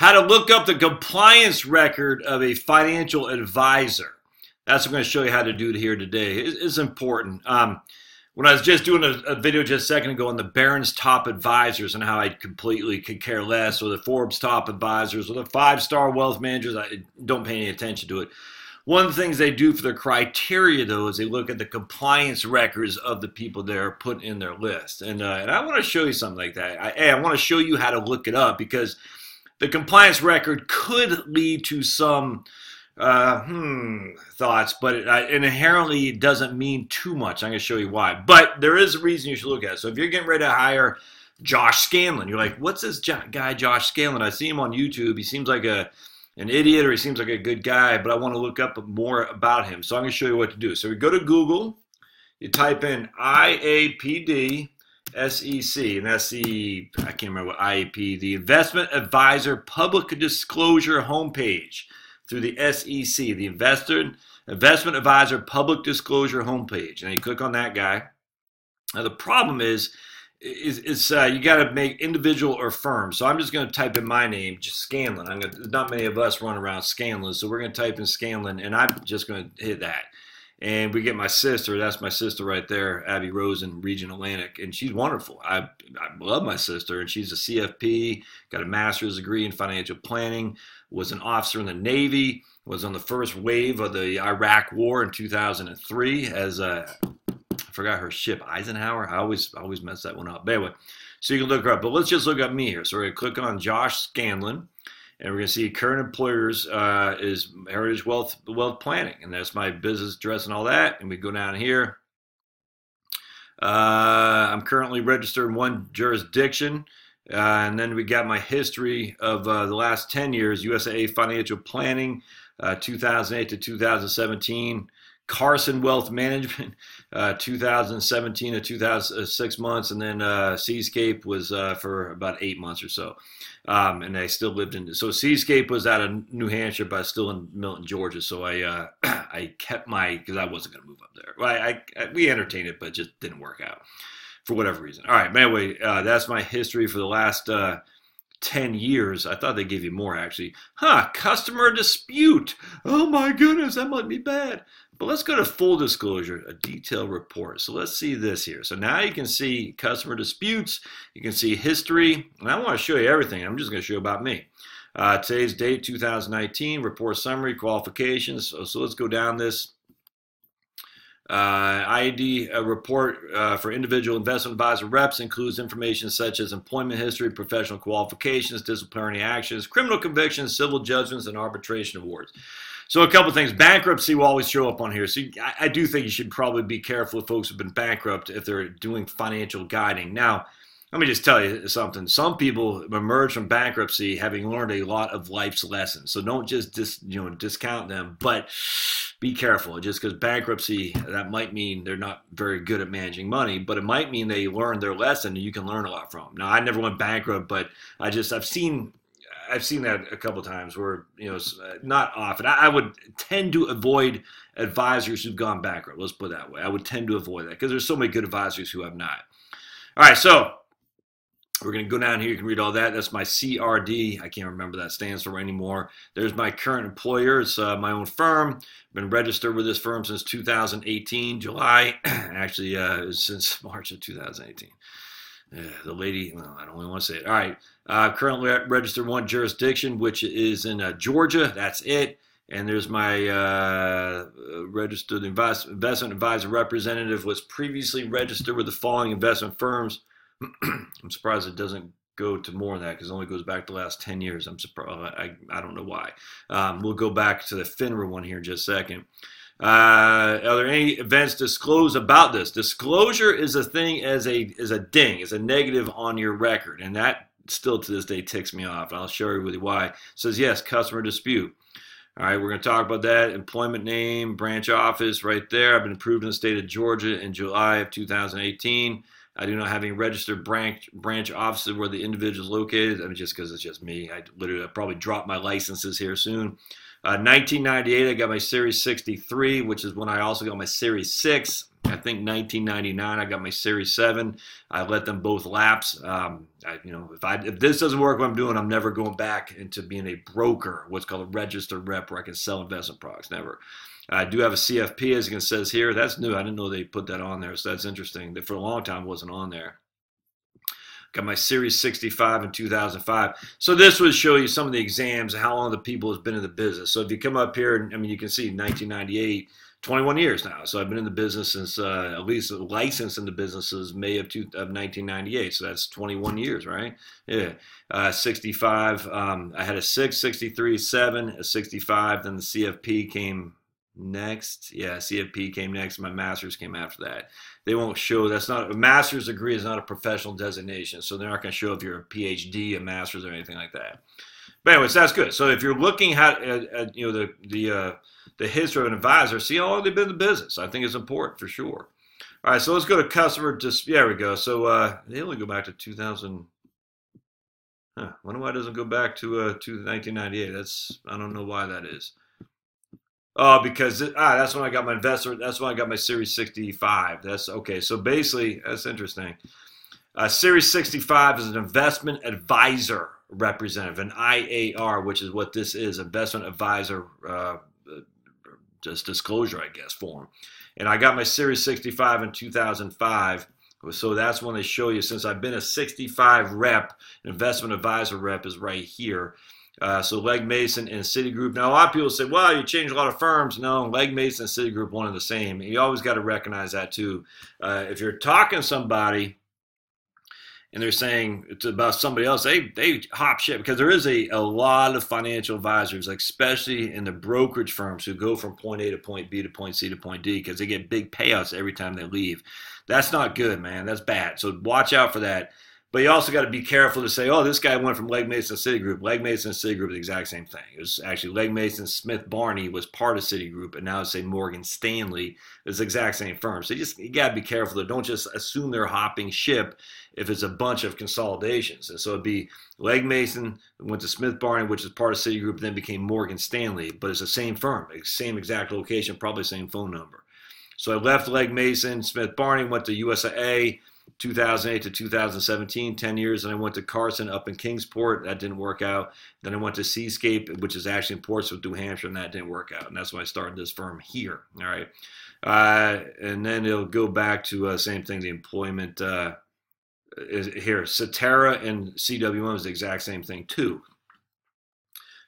How to look up the compliance record of a financial advisor. That's what I'm going to show you how to do here today. It's important. When I was just doing a video just a second ago on the Barron's top advisors and how I completely could care less, or the Forbes top advisors, or the 5-star wealth managers, I don't pay any attention to it. One of the things they do for their criteria, though, is they look at the compliance records of the people they're putting in their list. And I want to show you something like that. I want to show you how to look it up, because the compliance record could lead to some thoughts, but it inherently doesn't mean too much. I'm going to show you why. But there is a reason you should look at it. So if you're getting ready to hire Josh Scanlon, you're like, what's this guy Josh Scanlon? I see him on YouTube. He seems like an idiot, or he seems like a good guy, but I want to look up more about him. So I'm going to show you what to do. So we go to Google. You type in IAPD SEC, and that's the, I can't remember what IAP, the Investment Advisor Public Disclosure homepage through the SEC, the Investment Advisor Public Disclosure homepage. And you click on that guy. Now the problem is you got to make individual or firm. So I'm just going to type in my name, just Scanlon. There's not many of us run around Scanlon, so we're going to type in Scanlon, and I'm just going to hit that. And we get my sister. That's my sister right there, Abby Rosen, Region Atlantic, and she's wonderful. I love my sister, and she's a CFP, got a master's degree in financial planning, was an officer in the Navy, was on the first wave of the Iraq War in 2003 as I forgot her ship, Eisenhower. I always mess that one up. But anyway, so you can look her up. But let's just look up me here. So we're going to click on Josh Scanlon. And we're going to see current employers is Heritage Wealth Planning. And that's my business address and all that. And we go down here. I'm currently registered in one jurisdiction. And then we got my history of the last 10 years, USAA Financial Planning, 2008 to 2017. Carson Wealth Management, 2017 to 2006 months. And then Seascape was for about 8 months or so. And I still lived in, so Seascape was out of New Hampshire, but I was still in Milton, Georgia. So I kept because I wasn't going to move up there. Well, we entertained it, but it just didn't work out for whatever reason. All right, but anyway, that's my history for the last 10 years. I thought they gave you more, actually. Customer dispute. Oh my goodness, that might be bad. But let's go to full disclosure, a detailed report. So let's see this here. So now you can see customer disputes. You can see history. And I want to show you everything. I'm just going to show you about me. Today's date, 2019, report summary, qualifications. So let's go down this. IAD report for individual investment advisor reps includes information such as employment history, professional qualifications, disciplinary actions, criminal convictions, civil judgments, and arbitration awards. So a couple things. Bankruptcy will always show up on here. So I do think you should probably be careful with folks who've been bankrupt if they're doing financial guiding. Now, let me just tell you something. Some people emerge from bankruptcy having learned a lot of life's lessons. So don't just discount them, but be careful. Just because bankruptcy, that might mean they're not very good at managing money, but it might mean they learned their lesson and you can learn a lot from them. Now, I never went bankrupt, but I've seen that a couple times where, not often. I would tend to avoid advisors who've gone bankrupt. Let's put it that way. I would tend to avoid that because there's so many good advisors who have not. All right, so we're going to go down here. You can read all that. That's my CRD. I can't remember what that stands for anymore. There's my current employer. It's my own firm. Been registered with this firm since 2018, July. Actually, since March of 2018. The lady, well, I don't really want to say it. All right. Currently registered one jurisdiction, which is in Georgia. That's it. And there's my registered investment advisor representative, was previously registered with the following investment firms. I'm surprised it doesn't go to more than that because it only goes back to the last 10 years. I'm surprised. I don't know why. We'll go back to the FINRA one here in just a second. Are there any events disclosed about this? Disclosure is a thing is a ding, is a negative on your record, and that still to this day ticks me off. I'll show you why. It says yes, customer dispute. All right, we're going to talk about that. Employment name, branch office, right there. I've been approved in the state of Georgia in July of 2018. I do not have any registered branch offices where the individual is located. I mean, just because it's just me. I'll probably drop my licenses here soon. 1998, I got my Series 63, which is when I also got my Series 6. I think 1999, I got my Series 7. I let them both lapse. If this doesn't work, what I'm doing, I'm never going back into being a broker, what's called a registered rep, where I can sell investment products. Never. I do have a CFP, as it says here. That's new. I didn't know they put that on there, so that's interesting. For a long time, it wasn't on there. Got my Series 65 in 2005. So this would show you some of the exams, how long the people has been in the business. So if you come up here, I mean, you can see 1998, 21 years now. So I've been in the business since, at least licensed in the business since May of 1998. So that's 21 years, right? Yeah. 65, I had a 6, 63, 7, a 65. Then the CFP came next. Yeah, CFP came next. My master's came after that. They won't show. That's not a master's degree is not a professional designation, so they're not going to show if you're a PhD, a master's, or anything like that. But anyways, that's good. So if you're looking at the history of an advisor, see how long they've been in the business. I think it's important for sure. All right, so let's go to customer. There we go. So they only go back to 2000. Wonder why it doesn't go back to 1998. I don't know why that is. Oh, because that's when I got my investor. That's when I got my Series 65. That's okay. So basically, that's interesting. Series 65 is an investment advisor representative, an IAR, which is what this is, investment advisor, just disclosure, I guess, form. And I got my Series 65 in 2005. So that's when they show you, since I've been a 65 rep, investment advisor rep is right here. So Legg Mason and Citigroup. Now, a lot of people say, well, you changed a lot of firms. No, Legg Mason and Citigroup, one and the same. And you always got to recognize that, too. If you're talking to somebody and they're saying it's about somebody else, they hop ship, because there is a lot of financial advisors, especially in the brokerage firms, who go from point A to point B to point C to point D, because they get big payouts every time they leave. That's not good, man. That's bad. So watch out for that. But you also got to be careful to say, oh, this guy went from Legg Mason to Citigroup. Legg Mason and Citigroup are the exact same thing. It was actually Legg Mason Smith Barney was part of Citigroup, and now say Morgan Stanley is the exact same firm. So you got to be careful that don't just assume they're hopping ship if it's a bunch of consolidations. And so it'd be Legg Mason went to Smith Barney, which is part of Citigroup, then became Morgan Stanley, but it's the same firm, same exact location, probably same phone number. So I left Legg Mason, Smith Barney, went to USAA, 2008 to 2017, 10 years. And I went to Carson up in Kingsport. That didn't work out. Then I went to Seascape, which is actually in Portsmouth, New Hampshire, and that didn't work out. And that's when I started this firm here. All right. And then it'll go back to same thing, the employment is here. Cetera and CWM is the exact same thing, too.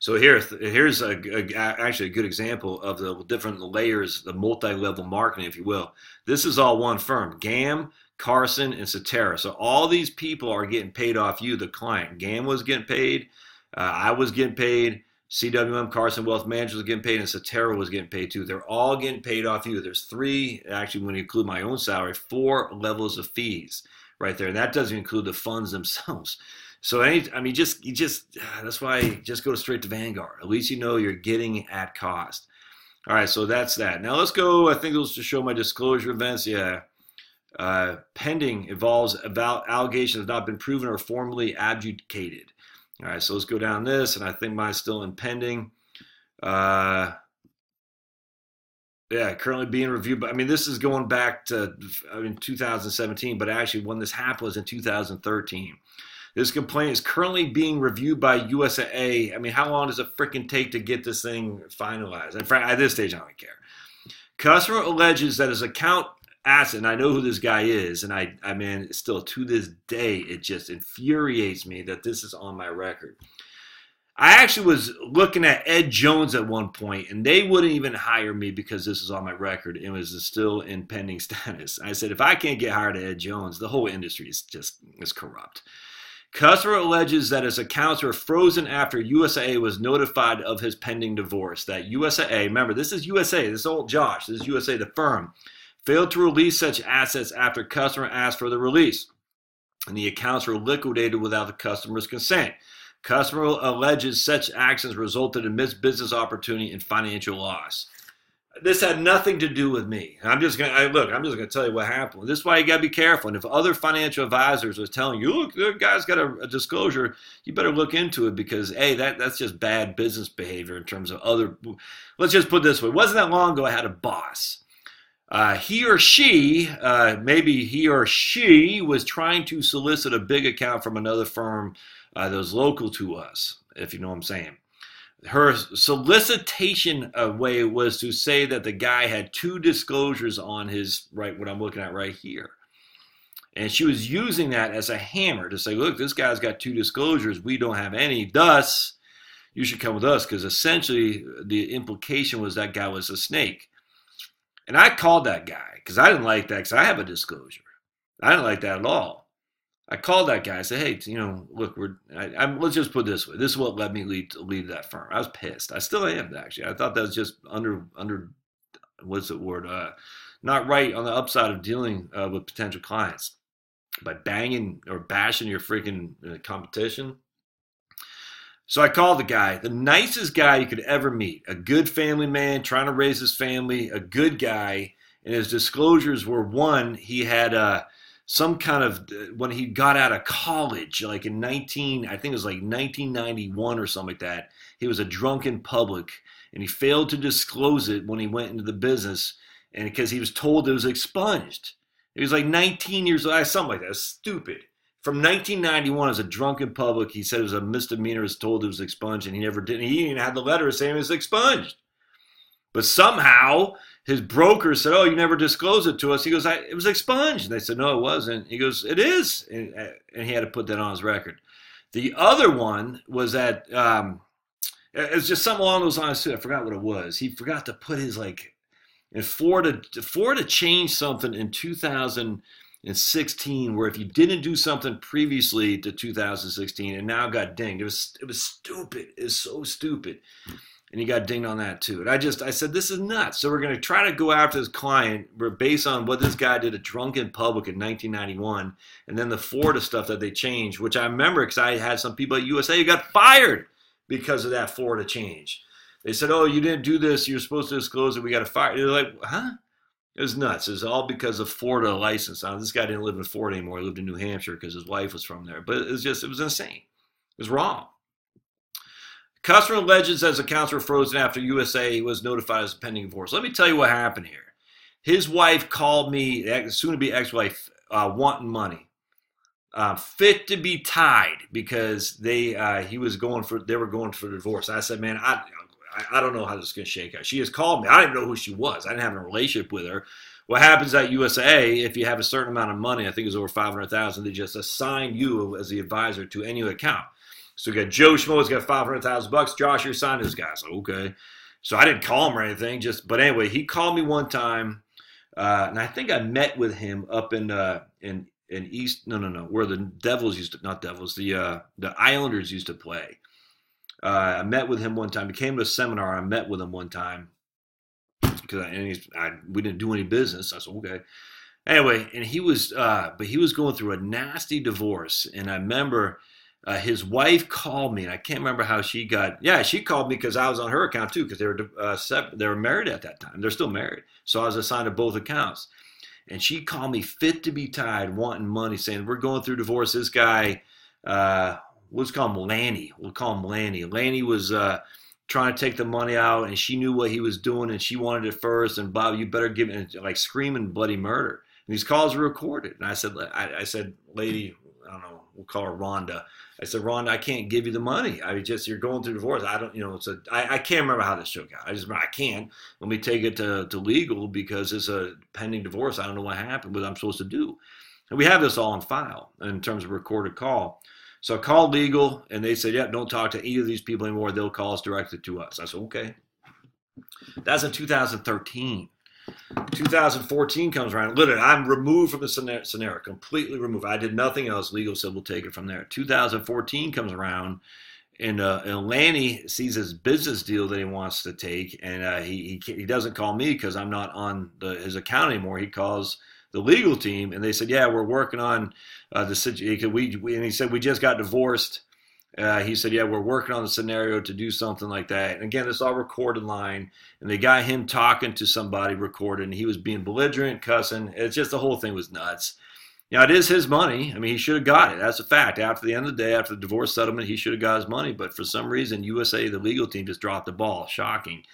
So here's actually a good example of the different layers, the multi-level marketing, if you will. This is all one firm, GAM, Carson, and Cetera. So all these people are getting paid off you, the client. GAM was getting paid. I was getting paid. CWM, Carson Wealth Management, was getting paid, and Cetera was getting paid too. They're all getting paid off you. There's three, actually, when you include my own salary, 4 levels of fees right there. And that doesn't include the funds themselves. So that's why just go straight to Vanguard. At least you know you're getting at cost. All right, so that's that. Now let's go. I think let's just show my disclosure events. Yeah. Pending involves about allegations have not been proven or formally adjudicated. All right, so let's go down this, and I think mine's still in pending. Yeah, currently being reviewed. But I mean, this is going back to 2017, but actually when this happened was in 2013. This complaint is currently being reviewed by USAA. I mean, how long does it freaking take to get this thing finalized? In fact, at this stage, I don't care. Customer alleges that his account asset, and I know who this guy is, and I mean, still to this day, it just infuriates me that this is on my record. I actually was looking at Ed Jones at one point, and they wouldn't even hire me because this is on my record. It was still in pending status. I said, if I can't get hired at Ed Jones, the whole industry is corrupt. Customer alleges that his accounts were frozen after USAA was notified of his pending divorce. That USAA, remember, this is USAA, this is old Josh, this is USAA, the firm, failed to release such assets after customer asked for the release, and the accounts were liquidated without the customer's consent. Customer alleges such actions resulted in missed business opportunity and financial loss. This had nothing to do with me. I'm just gonna tell you what happened. This is why you gotta be careful. And if other financial advisors are telling you, look, the guy's got a disclosure, you better look into it because that's just bad business behavior in terms of other. Let's just put it this way. It wasn't that long ago I had a boss. He or she was trying to solicit a big account from another firm that was local to us, if you know what I'm saying. Her solicitation way was to say that the guy had 2 disclosures on his, right, what I'm looking at right here. And she was using that as a hammer to say, look, this guy's got 2 disclosures. We don't have any. Thus, you should come with us, because essentially the implication was that guy was a snake. And I called that guy because I didn't like that, because I have a disclosure. I didn't like that at all. I called that guy. I said, hey, look, let's just put it this way. This is what led me leave that firm. I was pissed. I still am, actually. I thought that was just under what's the word? Not right on the upside of dealing with potential clients by banging or bashing your freaking competition. So I called the guy, the nicest guy you could ever meet, a good family man trying to raise his family, a good guy. And his disclosures were, one, he had some kind of, when he got out of college, like in I think it was like 1991 or something like that, he was a drunk in public, and he failed to disclose it when he went into the business, and because he was told it was expunged. He was like 19 years old, something like that. It was stupid. From 1991, as a drunk in public, he said it was a misdemeanor, was told it was expunged, and he never did. And he even had the letter saying it was expunged. But somehow his broker said, oh, you never disclosed it to us. He goes, it was expunged. And they said, no, it wasn't. He goes, it is. And he had to put that on his record. The other one was that it's just something along those lines too. I forgot what it was. He forgot to put his for to change something in 2016, where if you didn't do something previously to 2016 and now got dinged, it was stupid. It's so stupid. And he got dinged on that too. And I said, this is nuts. So we're going to try to go after this client based on what this guy did at drunk in public in 1991. And then the Florida stuff that they changed, which I remember because I had some people at USA who got fired because of that Florida change. They said, oh, you didn't do this. You're supposed to disclose it. We got to fire. They're like, huh? It was nuts. It was all because of Florida license. Now, this guy didn't live in Florida anymore. He lived in New Hampshire because his wife was from there. But it was insane. It was wrong. Customer alleged says accounts were frozen after USA was notified as a pending divorce. Let me tell you what happened here. His wife called me, soon-to-be ex-wife, wanting money, fit to be tied because they were going for divorce. I said, man, I don't know how this is going to shake out. She has called me. I didn't know who she was. I didn't have a relationship with her. What happens at USA, if you have a certain amount of money, I think it's over $500,000, they just assign you as the advisor to any account. So we got Joe Schmo's got $500,000. Josh, you're assigned to this guy. I said, okay. So I didn't call him or anything. But anyway, he called me one time, and I think I met with him up in East. No, where the Devils used to, not Devils, the Islanders used to play. I met with him one time. He came to a seminar. I met with him one time because we didn't do any business. I said, okay. Anyway, and he was going through a nasty divorce, and I remember. His wife called me, and I can't remember how she got. Yeah, she called me because I was on her account too, because they were married at that time. They're still married, so I was assigned to both accounts. And she called me fit to be tied, wanting money, saying we're going through divorce. This guy, let's call him Lanny. We'll call him Lanny. Lanny was trying to take the money out, and she knew what he was doing, and she wanted it first. And Bob, you better give it, like screaming bloody murder. And these calls were recorded. And I said, lady, I don't know, we'll call her Rhonda. I said, Rhonda, I can't give you the money. You're going through divorce. I don't, I can't remember how this shook out. I can't. Let me take it to legal because it's a pending divorce. I don't know what happened, what I'm supposed to do. And we have this all on file in terms of recorded call. So I called legal, and they said, don't talk to either of these people anymore. They'll call us directly to us. I said, okay. That's in 2013. 2014 comes around. Literally, I'm removed from the scenario, completely removed. I did nothing else. Legal said we'll take it from there. 2014 comes around, and Lanny sees his business deal that he wants to take, and he doesn't call me because I'm not on his account anymore. He calls the legal team, and they said, yeah, we're working on the situation. And he said, we just got divorced. He said, yeah, we're working on the scenario to do something like that. And again, this all recorded line. And they got him talking to somebody recorded, and he was being belligerent, cussing. It's just the whole thing was nuts. It is his money. I mean, he should have got it. That's a fact. After the end of the day, after the divorce settlement, he should have got his money. But for some reason, USA, the legal team, just dropped the ball. Shocking.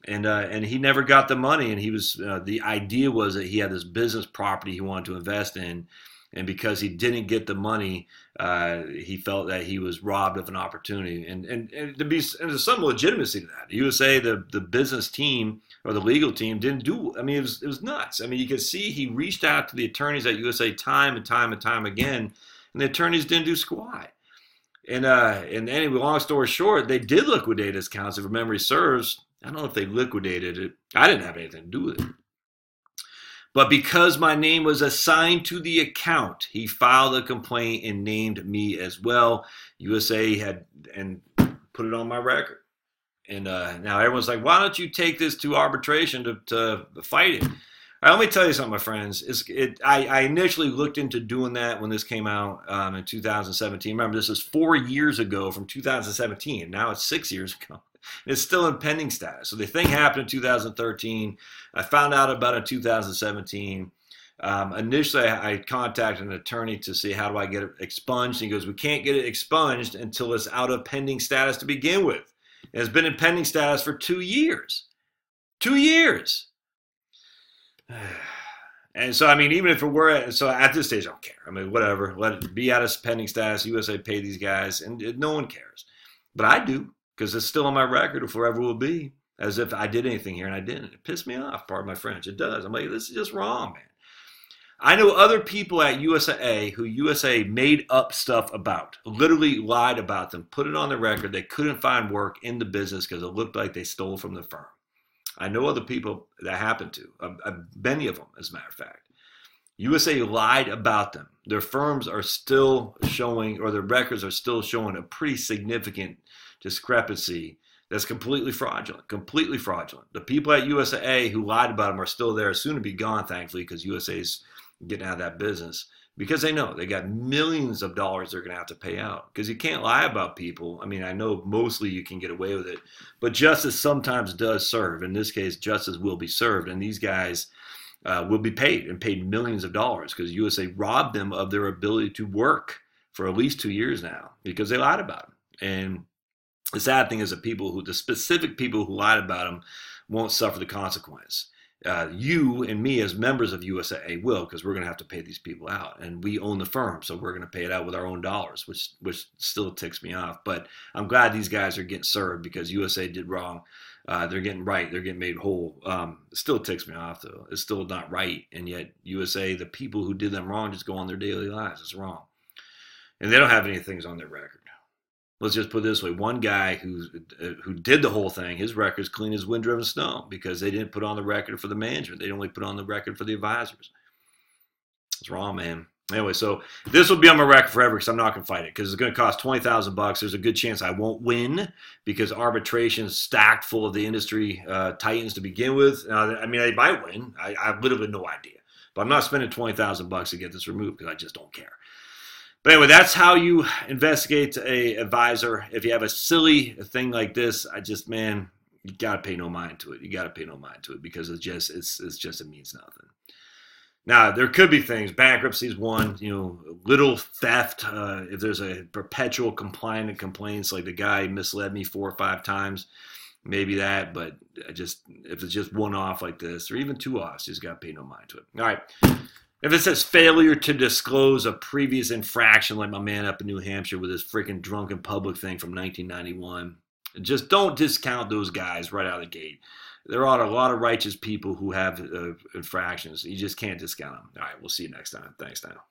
And he never got the money. And he was the idea was that he had this business property he wanted to invest in. And because he didn't get the money, he felt that he was robbed of an opportunity. And there's some legitimacy to that. USA, the business team or the legal team didn't do. I mean, it was nuts. I mean, you could see he reached out to the attorneys at USA time and time and time again, and the attorneys didn't do squat. And anyway, long story short, they did liquidate his accounts. If memory serves, I don't know if they liquidated it. I didn't have anything to do with it. But because my name was assigned to the account, he filed a complaint and named me as well. USA had and put it on my record. And now everyone's like, why don't you take this to arbitration to fight it? All right, let me tell you something, my friends. I initially looked into doing that when this came out in 2017. Remember, this is 4 years ago from 2017. Now it's 6 years ago. It's still in pending status. So the thing happened in 2013. I found out about it in 2017. Initially, I contacted an attorney to see how do I get it expunged. He goes, we can't get it expunged until it's out of pending status to begin with. It's been in pending status for 2 years. 2 years. And so, I mean, even if it were, so at this stage, I don't care. I mean, whatever. Let it be out of pending status. USA pay these guys, and no one cares. But I do, because it's still on my record, or forever will be, as if I did anything here, and I didn't. It pissed me off, pardon my French. It does. I'm like, this is just wrong, man. I know other people at USA who USA made up stuff about, literally lied about them, put it on the record. They couldn't find work in the business because it looked like they stole from the firm. I know other people that happened to, many of them, as a matter of fact. USA lied about them. Their firms are still showing, or their records are still showing a pretty significant discrepancy that's completely fraudulent, completely fraudulent. The people at USA who lied about them are still there, soon to be gone, thankfully, because USA's getting out of that business, because they know they got millions of dollars they're going to have to pay out, because you can't lie about people. I mean, I know mostly you can get away with it, but justice sometimes does serve. In this case, justice will be served, and these guys will be paid, and paid millions of dollars, because USA robbed them of their ability to work for at least 2 years now because they lied about them. And the sad thing is that the specific people who lied about them won't suffer the consequence. You and me as members of USA will, because we're going to have to pay these people out, and we own the firm, so we're going to pay it out with our own dollars, which still ticks me off. But I'm glad these guys are getting served, because USA did wrong. They're getting right. They're getting made whole. It still ticks me off, though. It's still not right, and yet USA, the people who did them wrong, just go on their daily lives. It's wrong, and they don't have any things on their record. Let's just put it this way. One guy who did the whole thing, his record's clean as wind-driven snow, because they didn't put on the record for the management. They only put on the record for the advisors. It's wrong, man. Anyway, so this will be on my record forever, because I'm not going to fight it, because it's going to cost $20,000. There's a good chance I won't win, because arbitration's stacked full of the industry titans to begin with. I mean, I might win. I have literally no idea. But I'm not spending $20,000 to get this removed, because I just don't care. But anyway, that's how you investigate a advisor. If you have a silly thing like this, man, you gotta pay no mind to it. You gotta pay no mind to it, because it means nothing. Now, there could be things. Bankruptcy is one. Little theft. If there's a perpetual complaint complaints, like the guy misled me 4 or 5 times, maybe that. But if it's just one off like this, or even 2 offs, you just gotta pay no mind to it. All right. If it says failure to disclose a previous infraction, like my man up in New Hampshire with his freaking drunken public thing from 1991, just don't discount those guys right out of the gate. There are a lot of righteous people who have infractions. You just can't discount them. All right, we'll see you next time. Thanks now.